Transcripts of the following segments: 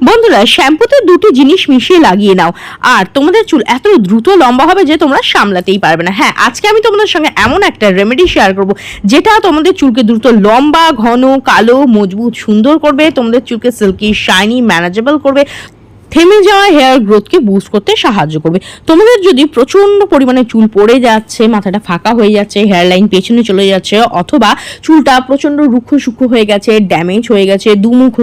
বন্ধুরা, শ্যাম্পুতে দুটি জিনিস মিশিয়ে লাগিয়ে নাও আর তোমাদের চুল এত দ্রুত লম্বা হবে যে তোমরা সামলাতেই পারবে না। হ্যাঁ, আজকে আমি তোমাদের সঙ্গে এমন একটা রেমেডি শেয়ার করব যেটা তোমাদের চুলকে দ্রুত লম্বা, ঘন, কালো, মজবুত, সুন্দর করবে, তোমাদের চুলকে সিল্কি, শাইনি, ম্যানেজেবল করবে, থেমে যাওয়া হেয়ার গ্রোথকে বুস্ট করতে সাহায্য করবে। তোমাদের যদি প্রচণ্ড পরিমাণে চুল পড়ে যাচ্ছে, মাথাটা ফাঁকা হয়ে যাচ্ছে, হেয়ার লাইন পেছনে চলে যাচ্ছে, অথবা চুলটা প্রচণ্ড রুক্ষ সূক্ষ্ম হয়ে গেছে, ড্যামেজ হয়ে গেছে, দুমুখ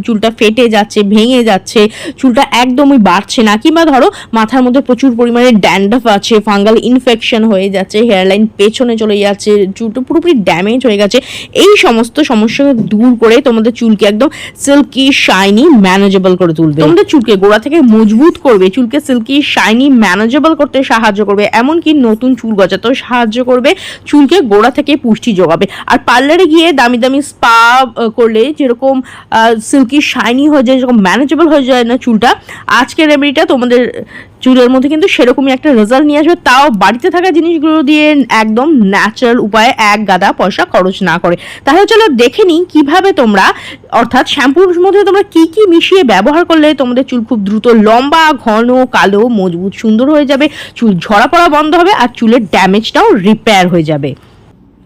চুলটা ফেটে যাচ্ছে, ভেঙে যাচ্ছে, চুলটা একদমই বাড়ছে না, কিংবা ধরো মাথার মধ্যে প্রচুর পরিমাণে ড্যান্ড্রফ আছে, ফাঙ্গাল ইনফেকশন হয়ে যাচ্ছে, হেয়ার লাইন পেছনে চলে যাচ্ছে, চুলটা পুরোপুরি ড্যামেজ হয়ে গেছে, এই সমস্ত সমস্যা দূর করে তোমাদের চুলকে একদম সিল্কি, শাইনি, ম্যানেজেবল করে তুলবে। তোমাদের চুলকে গোড়া থেকে মজবুত করবে, চুলকে সিল্কি, শাইনি, ম্যানেজেবল করতে সাহায্য করবে, এমনকি নতুন চুল গজাতেও সাহায্য করবে, চুলকে গোড়া থেকে পুষ্টি যোগাবে। আর পার্লারে গিয়ে দামি দামি স্পা করলে যেরকম সিল্কি, শাইনি হয়ে যায়, যেরকম ম্যানেজেবল হয়ে যায় না চুলটা, আজকের রেমেডিটা তোমাদের চুলের মধ্যে কিন্তু সেরকমই একটা রেজাল্ট নিয়ে আসবে, তাও বাড়িতে থাকা জিনিসগুলো দিয়ে, একদম ন্যাচারাল উপায়ে, এক গাদা পয়সা খরচ না করে। তাহলে চলো দেখে নিই কিভাবে তোমরা, অর্থাৎ শ্যাম্পুর মধ্যে তোমরা কি কি মিশিয়ে ব্যবহার করলে তোমাদের চুল খুব দ্রুত লম্বা, ঘন, কালো, মজবুত, সুন্দর হয়ে যাবে, চুল ঝরা পড়া বন্ধ হবে আর চুলের ড্যামেজটাও রিপেয়ার হয়ে যাবে।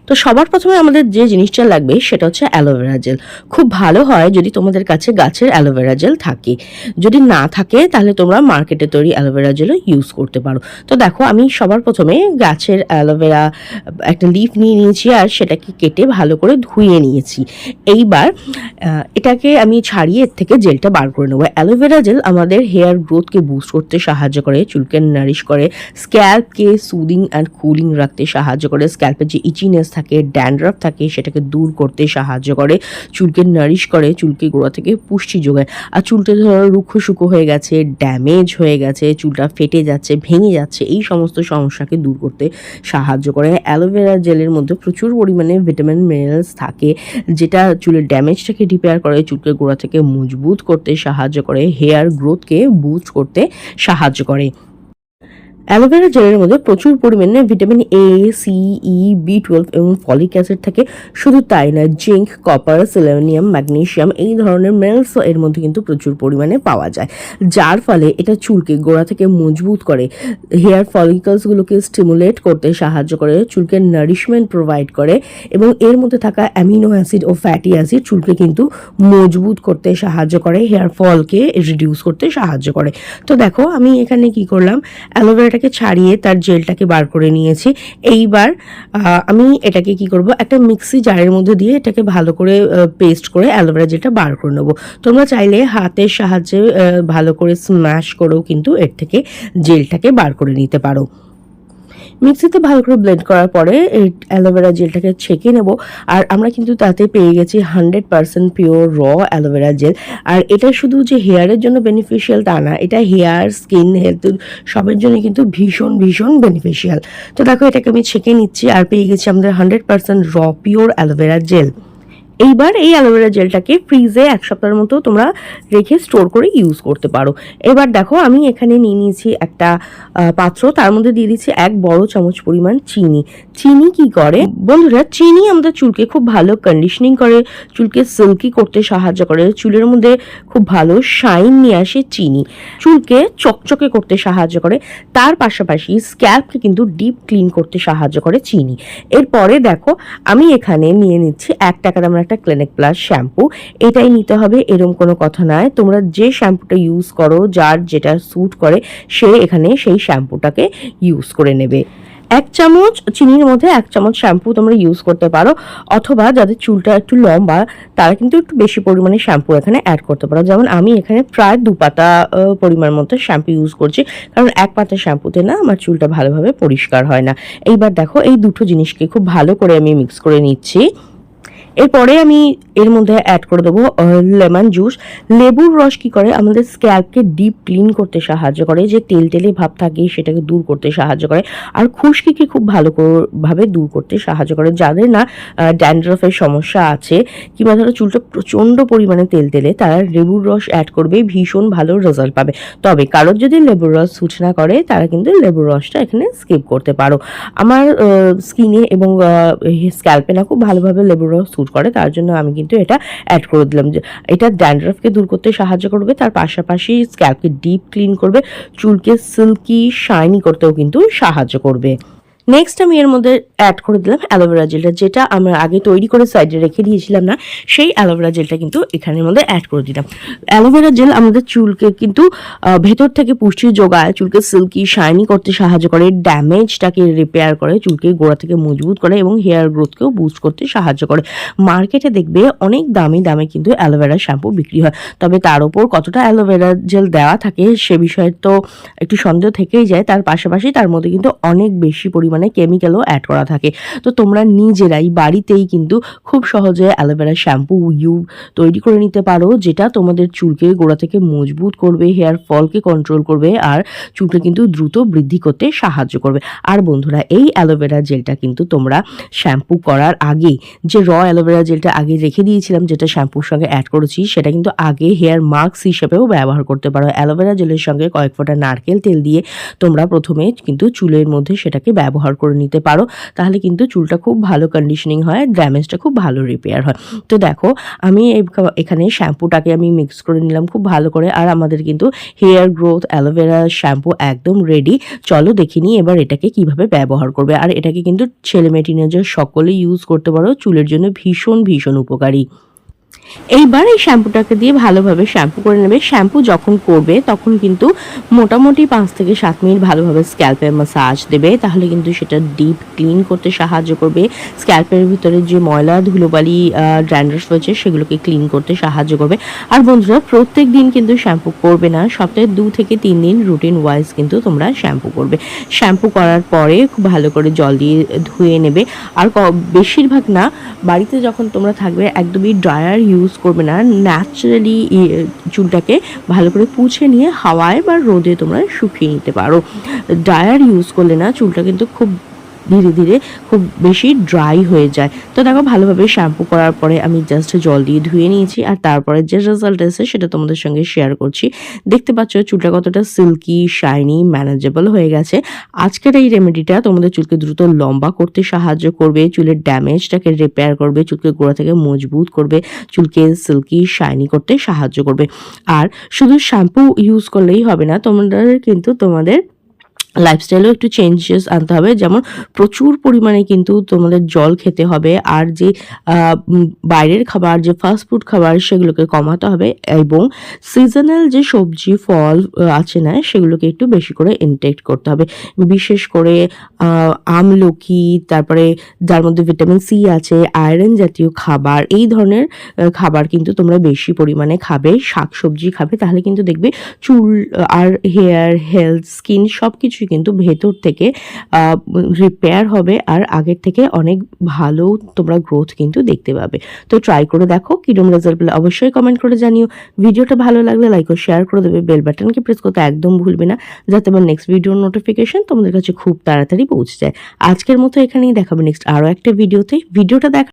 তো সবার প্রথমে আমাদের যে জিনিসটা লাগবে সেটা হচ্ছে অ্যালোভেরা জেল। খুব ভালো হয় যদি তোমাদের কাছে গাছের অ্যালোভেরা জেল থাকে, যদি না থাকে তাহলে তোমরা মার্কেটে তৈরি অ্যালোভেরা জেলও ইউজ করতে পারো। তো দেখো, আমি সবার প্রথমে গাছের অ্যালোভেরা একটা লিফ নিয়ে নিয়েছি আর সেটাকে কেটে ভালো করে ধুয়ে নিয়েছি। এইবার এটাকে আমি ছাড়িয়ে এর থেকে জেলটা বার করে নেবো। অ্যালোভেরা জেল আমাদের হেয়ার গ্রোথকে বুস্ট করতে সাহায্য করে, চুলকে নারিশ করে, স্ক্যাল্পকে সুদিং অ্যান্ড কুলিং রাখতে সাহায্য করে, স্ক্যাল্পের যে ইচিনেস থাকে, ড্যান্ড্রফ থাকে, সেটাকে দূর করতে সাহায্য করে, চুলকে নারিশ করে, চুলকে গোড়া থেকে পুষ্টি যোগায়। আর চুলটা ধরো রুক্ষ শুকো হয়ে গেছে, ড্যামেজ হয়ে গেছে, চুলটা ফেটে যাচ্ছে, ভেঙে যাচ্ছে, এই সমস্ত সমস্যাকে দূর করতে সাহায্য করে। অ্যালোভেরা জেলের মধ্যে প্রচুর পরিমাণে ভিটামিন, মিনারেলস থাকে, যেটা চুলের ড্যামেজটাকে রিপেয়ার করে, চুলকে গোড়া থেকে মজবুত করতে সাহায্য করে, হেয়ার গ্রোথকে বুস্ট করতে সাহায্য করে। অ্যালোভেরা জেলের মধ্যে প্রচুর পরিমাণে vitamin A, C, E, B12 এবং ফলিক অ্যাসিড থাকে। শুধু তাই না, জিঙ্ক, কপার, সেলেনিয়াম, ম্যাগনেসিয়াম, এই ধরনের মিনারেলসও এর মধ্যে কিন্তু প্রচুর পরিমাণে পাওয়া যায়, যার ফলে এটা চুলকে গোড়া থেকে মজবুত করে, হেয়ার ফলিকলসগুলোকে স্টিমুলেট করতে সাহায্য করে, চুলকে নারিশমেন্ট প্রোভাইড করে, এবং এর মধ্যে থাকা অ্যামিনো অ্যাসিড ও ফ্যাটি অ্যাসিড চুলকে কিন্তু মজবুত করতে সাহায্য করে, হেয়ার ফলকে রিডিউস করতে সাহায্য করে। তো দেখো, আমি এখানে কি করলাম, অ্যালোভেরাটাকে ছাড়িয়ে তার জেলটাকে বার করে নিয়েছি। এইবার আমি এটাকে কি করব, একটা মিক্সি জারের মধ্যে দিয়ে এটাকে ভালো করে পেস্ট করে অ্যালোভেরা জেলটা বার করে নেবো। তোমরা চাইলে হাতের সাহায্যে ভালো করে স্ম্যাশ করেও কিন্তু এর থেকে জেলটাকে বার করে নিতে পারো। মিক্সিতে ভালো করে ব্লেন্ড করার পরে এই অ্যালোভেরা জেলটাকে ছেঁকে নেব। আর আমরা কিন্তু তাতে পেয়ে গেছি 100% পিওর র অ্যালোভেরা জেল। আর এটা শুধু যে হেয়ারের জন্য বেনিফিশিয়াল তা না, এটা হেয়ার, স্কিন হেলথ সবের জন্য কিন্তু ভীষণ ভীষণ বেনিফিশিয়াল। তো দেখো, এটাকে আমি ছেঁকে নিচ্ছি আর পেয়ে গেছি আমাদের 100% র পিওর অ্যালোভেরা জেল। এইবার এই অ্যালোভেরা জেলটাকে ফ্রিজে 1 সপ্তাহের মতো তোমরা রেখে স্টোর করে ইউজ করতে পারো। এবার দেখো, আমি এখানে নিয়ে নিয়েছি একটা পাত্র, তার মধ্যে দিয়ে দিচ্ছি 1 বড় চামচ পরিমাণ চিনি। চিনি কি করে বন্ধুরা, চিনি আমাদের চুলকে খুব ভালো কন্ডিশনিং করে, চুলকে সিল্কি করতে সাহায্য করে, চুলের মধ্যে খুব ভালো শাইন নিয়ে আসে চিনি, চুলকে চকচকে করতে সাহায্য করে, তার পাশাপাশি স্ক্যাল্পকে কিন্তু ডিপ ক্লিন করতে সাহায্য করে চিনি। এরপরে দেখো, আমি এখানে নিয়ে নিচ্ছি 1 টাকা দামের একটা ক্লিনিক প্লাস শ্যাম্পু। এটাই নিতে হবে এরকম কোনো কথা নয়, তোমরা যে শ্যাম্পুটা ইউজ করো, যার যেটা স্যুট করে, সে এখানে সেই শ্যাম্পুটাকে ইউজ করে নেবে। 1 চামচ চিনির মধ্যে 1 চামচ শ্যাম্পু তোমরা ইউজ করতে পারো, অথবা যাদের চুলটা একটু লম্বা তারা কিন্তু একটু বেশি পরিমাণে শ্যাম্পু এখানে অ্যাড করতে পারো। যেমন আমি এখানে প্রায় 2 পাতা পরিমাণ মতো শ্যাম্পু ইউজ করছি, কারণ 1 পাতা শ্যাম্পুতে না আমার চুলটা ভালোভাবে পরিষ্কার হয় না। এইবার দেখো, এই দুটো জিনিসকে খুব ভালো করে আমি মিক্স করে নিচ্ছি। এরপরে আমি এর মধ্যে অ্যাড করে দেবো লেমন জুস। লেবুর রস কি করে, আমাদের স্ক্যাল্পকে ডিপ ক্লিন করতে সাহায্য করে, যে তেল তেলে ভাব থাকে সেটাকে দূর করতে সাহায্য করে, আর খুশকিকে খুব ভালো ভাবে দূর করতে সাহায্য করে। যাদের না ড্যান্ড্রফের সমস্যা আছে, কিংবা ধরো চুলটা প্রচণ্ড পরিমাণে তেল তেলে, তারা লেবুর রস অ্যাড করবে, ভীষণ ভালো রেজাল্ট পাবে। তবে কারোর যদি লেবুর রস স্যুট না করে, তারা কিন্তু লেবুর রসটা এখানে স্কিপ করতে পারো। আমার স্কিনে এবং স্ক্যাল্পে না খুব ভালোভাবে লেবুর রস স্যুট করে, তার জন্য আমি কিন্তু এটা অ্যাড করে দিলাম। যে এটা ড্যান্ড্রাফকে দূর করতে সাহায্য করবে, তার পাশাপাশি স্ক্যাল্পকে ডিপ ক্লিন করবে, চুলকে সিল্কি শাইনি করতেও কিন্তু সাহায্য করবে। নেক্সট আমি এর মধ্যে অ্যাড করে দিলাম অ্যালোভেরা জেলটা, যেটা আমরা আগে তৈরি করে সাইডে রেখে দিয়েছিলাম না, সেই অ্যালোভেরা জেলটা কিন্তু এখানের মধ্যে অ্যাড করে দিলাম। অ্যালোভেরা জেল আমাদের চুলকে কিন্তু ভেতর থেকে পুষ্টি যোগায়, চুলকে সিল্কি শাইনি করতে সাহায্য করে, ড্যামেজটাকে রিপেয়ার করে, চুলকে গোড়া থেকে মজবুত করে এবং হেয়ার গ্রোথকেও বুস্ট করতে সাহায্য করে। মার্কেটে দেখবে অনেক দামি দামে কিন্তু অ্যালোভেরা শ্যাম্পু বিক্রি হয়, তবে তার উপর কতটা অ্যালোভেরা জেল দেওয়া থাকে সে বিষয়ে তো একটু সন্দেহ থেকেই যায়। তার পাশাপাশি তার মধ্যে কিন্তু অনেক বেশি পরিমাণে কেমিক্যালও অ্যাড করা থাকে। তো তোমরা নিজেরাই বাড়িতেই কিন্তু খুব সহজে অ্যালোভেরা শ্যাম্পু তৈরি করে নিতে পারো, যেটা তোমাদের চুলকে গোড়া থেকে মজবুত করবে, হেয়ার ফলকে কন্ট্রোল করবে আর চুলকে কিন্তু দ্রুত বৃদ্ধি করতে সাহায্য করবে। আর বন্ধুরা, এই অ্যালোভেরা জেলটা কিন্তু তোমরা শ্যাম্পু করার আগে যে অ্যালোভেরা জেলটা আগে রেখে দিয়েছিলাম, যেটা শ্যাম্পুর সঙ্গে অ্যাড করেছি, সেটা কিন্তু আগে হেয়ার মাস্ক হিসেবেও ব্যবহার করতে পারো। অ্যালোভেরা জেলের সঙ্গে কয়েক ফোঁটা নারকেল তেল দিয়ে তোমরা প্রথমে কিন্তু চুলের মধ্যে সেটাকে ব্যবহার করে নিতে পারো, তাহলে কিন্তু চুলটা খুব ভালো কন্ডিশনিং হয়, ড্যামেজটা খুব ভালো রিপেয়ার হয়। তো দেখো আমি এখানে শ্যাম্পুটাকে আমি মিক্স করে নিলাম খুব ভালো করে, আর আমাদের কিন্তু হেয়ার গ্রোথ অ্যালোভেরা শ্যাম্পু একদম রেডি। চলো দেখে নিই এবার এটাকে কিভাবে ব্যবহার করবে। আর এটাকে কিন্তু ছেলে মেয়ে টিনেজার সকলেই ইউজ করতে পারো, চুলের জন্য ভীষণ ভীষণ উপকারী। এইবার এই শ্যাম্পুটাকে দিয়ে ভালোভাবে শ্যাম্পু করে নেবে। শ্যাম্পু যখন করবে তখন কিন্তু মোটামুটি 5 থেকে 7 মিনিট ভালোভাবে স্ক্যাল্পে ম্যাসাজ দেবে, তাহলে কিন্তু সেটা ডিপ ক্লিন করতে সাহায্য করবে। স্ক্যাল্পের ভিতরে যে ময়লা ধুলোবালি ড্যান্ড্রাফ রয়েছে সেগুলোকে ক্লিন করতে সাহায্য করবে। আর বন্ধুরা, প্রত্যেক দিন কিন্তু শ্যাম্পু করবে না, সপ্তাহে 2 থেকে 3 দিন রুটিন ওয়াইজ কিন্তু তোমরা শ্যাম্পু করবে। শ্যাম্পু করার পরে খুব ভালো করে জল দিয়ে ধুয়ে নেবে। আর বেশিরভাগ না, বাড়িতে যখন তোমরা থাকবে একদমই ড্রায়ার ইউজ করবে না, ন্যাচারালি চুলটাকে ভালো করে পুছে নিয়ে হাওয়ায় বা রোদে তোমরা শুকিয়ে নিতে পারো। ড্রায়ার ইউজ করলে না চুলটা কিন্তু খুব ধীরে ধীরে খুব বেশি ড্রাই হয়ে যায়। তো দেখো ভালোভাবে শ্যাম্পু করার পরে আমি জাস্ট জল দিয়ে ধুয়ে নিয়েছি, আর তারপরে যে রেজাল্ট এসেছে সেটা তোমাদের সঙ্গে শেয়ার করছি। দেখতে পাচ্ছ চুলটা কতটা সিল্কি শাইনি ম্যানেজেবল হয়ে গেছে। আজকের এই রেমেডিটা তোমাদের চুলকে দ্রুত লম্বা করতে সাহায্য করবে, চুলের ড্যামেজটাকে রিপেয়ার করবে, চুলকে গোড়া থেকে মজবুত করবে, চুলকে সিল্কি শাইনি করতে সাহায্য করবে। আর শুধু শ্যাম্পু ইউজ করলেই হবে না, তোমাদের কিন্তু তোমাদের লাইফস্টাইলেও একটু চেঞ্জেস আনতে হবে। যেমন প্রচুর পরিমাণে কিন্তু তোমাদের জল খেতে হবে, আর যে বাইরের খাবার, যে ফাস্ট ফুড খাবার, সেগুলোকে কমাতে হবে, এবং সিজনাল যে সবজি ফল আছে না সেগুলোকে একটু বেশি করে ইনটেক করতে হবে। বিশেষ করে আমলকি, তারপরে যার মধ্যে ভিটামিন সি আছে, আয়রন জাতীয় খাবার, এই ধরনের খাবার কিন্তু তোমরা বেশি পরিমাণে খাবে, শাকসবজি খাবে, তাহলে কিন্তু দেখবে চুল আর হেয়ার হেলথ স্কিন সব কিছুই কিন্তু ভেতর থেকে রিপেয়ার হবে, আর আগের থেকে অনেক ভালো তোমরা গ্রোথ কিন্তু দেখতে পাবে। তো ট্রাই করে দেখো, কিরম রেজাল্ট পেলে অবশ্যই কমেন্ট করে জানিও। ভিডিওটা ভালো লাগলে লাইক ও শেয়ার করে দেবে, বেল বাটনকে প্রেস করতে একদম ভুলবে না, যাতে আমার নেক্সট ভিডিওর নোটিফিকেশন তোমাদের কাছে খুব তাড়াতাড়ি পৌঁছে যায়। আজকের মতো এখানেই দেখাবে নেক্সট আরও একটা ভিডিওতে। ভিডিওটা দেখা